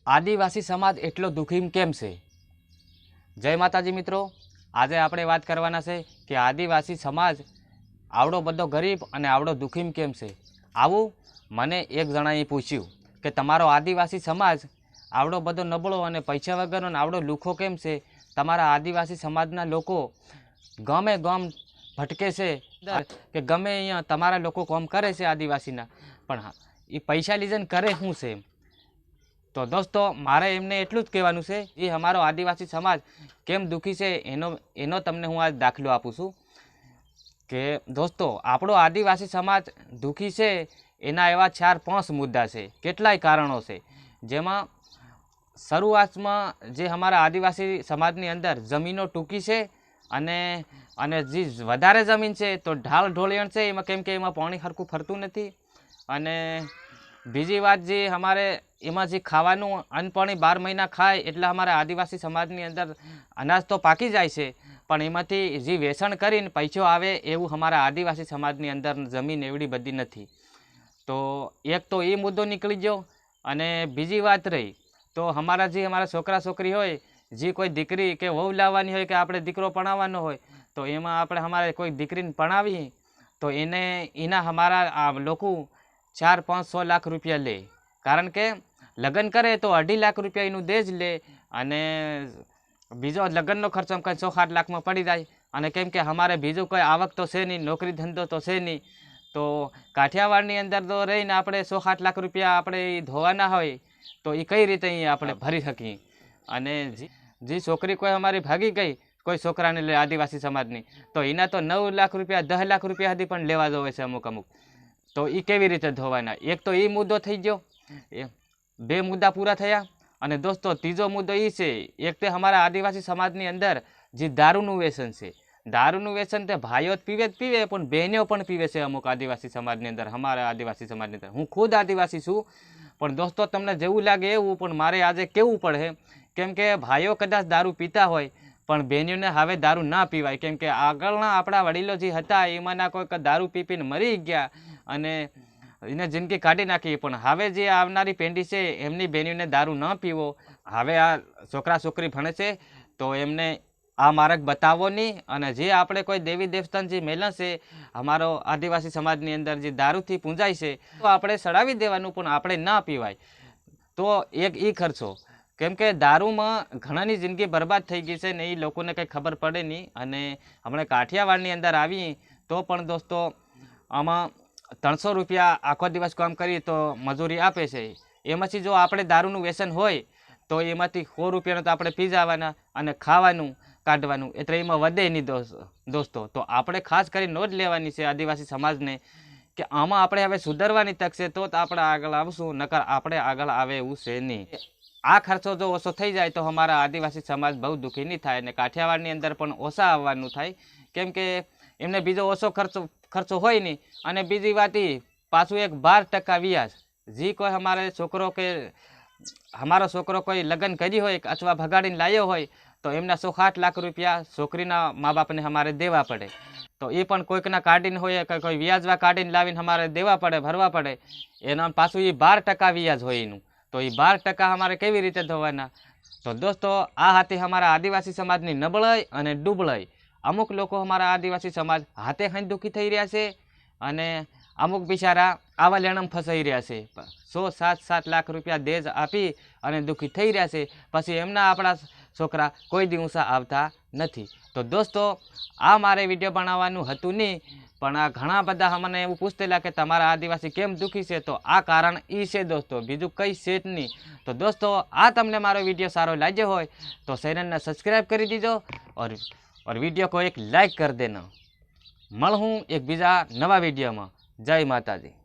આદિવાસી સમાજ એટલો દુઃખી કેમ છે? જય માતાજી મિત્રો, આજે આપણે વાત કરવાના છે કે આદિવાસી સમાજ આવડો બધો ગરીબ અને આવડો દુઃખી કેમ છે. આવું મને એક જણાએ પૂછ્યું કે તમારો આદિવાસી સમાજ આવડો બધો નબળો અને પૈસા વગરનો અને આવડો લુખો કેમ છે? તમારા આદિવાસી સમાજના લોકો ગમે ગમ ભટકે છે કે ગમે અહીંયા તમારા લોકો કામ કરે છે આદિવાસીના, પણ એ પૈસા લીધે કરે શું છે? તો દોસ્તો, મારે એમને એટલું જ કહેવાનું છે એ અમારો આદિવાસી સમાજ કેમ દુઃખી છે એનો તમને હું આ દાખલો આપું છું કે દોસ્તો, આપણો આદિવાસી સમાજ દુઃખી છે એના એવા 4-5 મુદ્દા છે. કેટલાય કારણો છે, જેમાં શરૂઆતમાં જે અમારા આદિવાસી સમાજની અંદર જમીનો ટૂંકી છે અને જે વધારે જમીન છે તો ઢાળ ઢોળિયણ છે એમાં, કેમ કે એમાં પાણી સરખું ફરતું નથી. અને બીજી વાત, જે અમારે એમાં જે ખાવાનું અન્ન પાણી 12 મહિના ખાય એટલે અમારા આદિવાસી સમાજની અંદર અનાજ તો પાકી જાય છે, પણ એમાંથી જે વેચાણ કરીને પૈસો આવે એવું અમારા આદિવાસી સમાજની અંદર જમીન એવડી બધી નથી. તો એક તો એ મુદ્દો નીકળી ગયો. અને બીજી વાત રહી તો અમારા છોકરા છોકરી હોય, જે કોઈ દીકરી કે વહુ લાવવાની હોય કે આપણે દીકરો ભણાવવાનો હોય, તો એમાં અમારે કોઈ દીકરીને ભણાવી તો એના અમારા લોકો 4-5-6 લાખ રૂપિયા લે. કારણ કે લગ્ન કરે તો 2.5 લાખ રૂપિયા એનું દહેજ લે અને બીજો લગ્નનો ખર્ચો કંઈ 6-8 લાખમાં પડી જાય. અને કેમ કે અમારે બીજું કોઈ આવક તો છે નહીં, નોકરી ધંધો તો છે નહીં, તો કાઠિયાવાડની અંદર તો રહીને આપણે 6-8 લાખ રૂપિયા આપણે ધોવાના હોય તો એ કઈ રીતે અહીંયા આપણે ભરી શકીએ. અને જે છોકરી કોઈ અમારી ભાગી ગઈ કોઈ છોકરાને લે આદિવાસી સમાજની, તો એના તો 9 લાખ રૂપિયા 10 લાખ રૂપિયા સુધી પણ લેવા જોવે છે અમુક. તો એ કેવી રીતે ધોવાના? એક તો એ મુદ્દો થઈ ગયો, 2 મુદ્દા પૂરા થયા. અને દોસ્તો, ત્રીજો મુદ્દો એ છે, એક તો અમારા આદિવાસી સમાજની અંદર જે દારૂનું વ્યસન છે. દારૂનું વ્યસન તે ભાઈઓ પીવે પણ બહેનો પણ પીવે છે અમુક આદિવાસી સમાજની અંદર, અમારા આદિવાસી સમાજની અંદર. હું ખુદ આદિવાસી છું, પણ દોસ્તો તમને જેવું લાગે એવું પણ મારે આજે કહેવું પડે, કેમ કે ભાઈઓ કદાચ દારૂ પીતા હોય પણ બહેનોને હવે દારૂ ના પીવાય. કેમ કે આગળના આપણા વડીલો જે હતા એમાંના કોઈ દારૂ પીને મરી ગયા અને એને જિંદગી કાઢી નાખી. પણ હવે જે આવનારી પેઢી છે એમની બહેનોને દારૂ ન પીવો. હવે આ છોકરા છોકરી ભણે છે તો એમને આ માર્ગ બતાવો નહીં. અને જે આપણે કોઈ દેવી દેવતાન જે મેલન છે અમારો આદિવાસી સમાજની અંદર જે દારૂથી પૂંજાય છે તો આપણે સડાવી દેવાનું, પણ આપણે ના પીવાય. તો એક એ ખર્ચો, કેમ કે દારૂમાં ઘણાની જિંદગી બરબાદ થઈ ગઈ છે ને એ લોકોને કંઈ ખબર પડે નહીં. અને હમણાં કાઠિયાવાડની અંદર આવી તો પણ દોસ્તો, આમાં 300 રૂપિયા આખો દિવસ કામ કરીએ તો મજૂરી આપે છે. એમાંથી જો આપણે દારૂનું વ્યસન હોય તો એમાંથી 100 રૂપિયાનું તો આપણે પી જવાના અને ખાવાનું કાઢવાનું, એટલે એમાં વધે નહીં દોસ્તો. તો આપણે ખાસ કરી નોંધ લેવાની છે આદિવાસી સમાજને કે આમાં આપણે હવે સુધરવાની તક છે તો આપણે આગળ આવશું, નકર આપણે આગળ આવે એવું છે નહીં. આ ખર્ચો જો ઓછો થઈ જાય તો અમારા આદિવાસી સમાજ બહુ દુઃખી નહીં થાય અને કાઠિયાવાડની અંદર પણ ઓછા આવવાનું થાય. કેમ કે એમને બીજો ઓછો ખર્ચો હોય નહીં. અને બીજી વાત એ પાછું એક 12% વ્યાજ. જે કોઈ અમારો છોકરો કોઈ લગ્ન કરી હોય અથવા ભગાડીને લાવ્યો હોય તો એમના 7-8 લાખ રૂપિયા છોકરીના મા બાપને અમારે દેવા પડે. તો એ પણ કોઈકના કાઢીને હોય કે કોઈ વ્યાજવા કાઢીને લાવીને અમારે દેવા પડે, ભરવા પડે. એના પાછું એ 12% વ્યાજ હોય એનું. તો એ 12% અમારે કેવી રીતે ધોવાના? તો દોસ્તો, આ હતી અમારા આદિવાસી સમાજની નબળાઈ અને ડૂબળાઈ. અમુક લોકો અમારા આદિવાસી સમાજ હાથે ખાઈને દુઃખી થઈ રહ્યા છે અને અમુક બિચારા આવા લેણમ ફસાઈ રહ્યા છે. 6-7 લાખ રૂપિયા દહેજ આપી અને દુઃખી થઈ રહ્યા છે, પછી એમના આપણા છોકરા કોઈ દિવસા આવતા નથી. તો દોસ્તો, આ મારે વિડીયો બનાવવાનું હતું નહીં, પણ આ ઘણા બધા મને એવું પૂછતેલા કે તમારા આદિવાસી કેમ દુઃખી છે, તો આ કારણ એ છે દોસ્તો, બીજું કંઈ છે જ નહીં. તો દોસ્તો, આ તમને મારો વિડીયો સારો લાગ્યો હોય તો ચેનલને સબસ્ક્રાઈબ કરી દીજો और वीडियो को एक लाइक कर देना. મળું એક બીજા નવા વિડીયોમાં. જય માતાજી.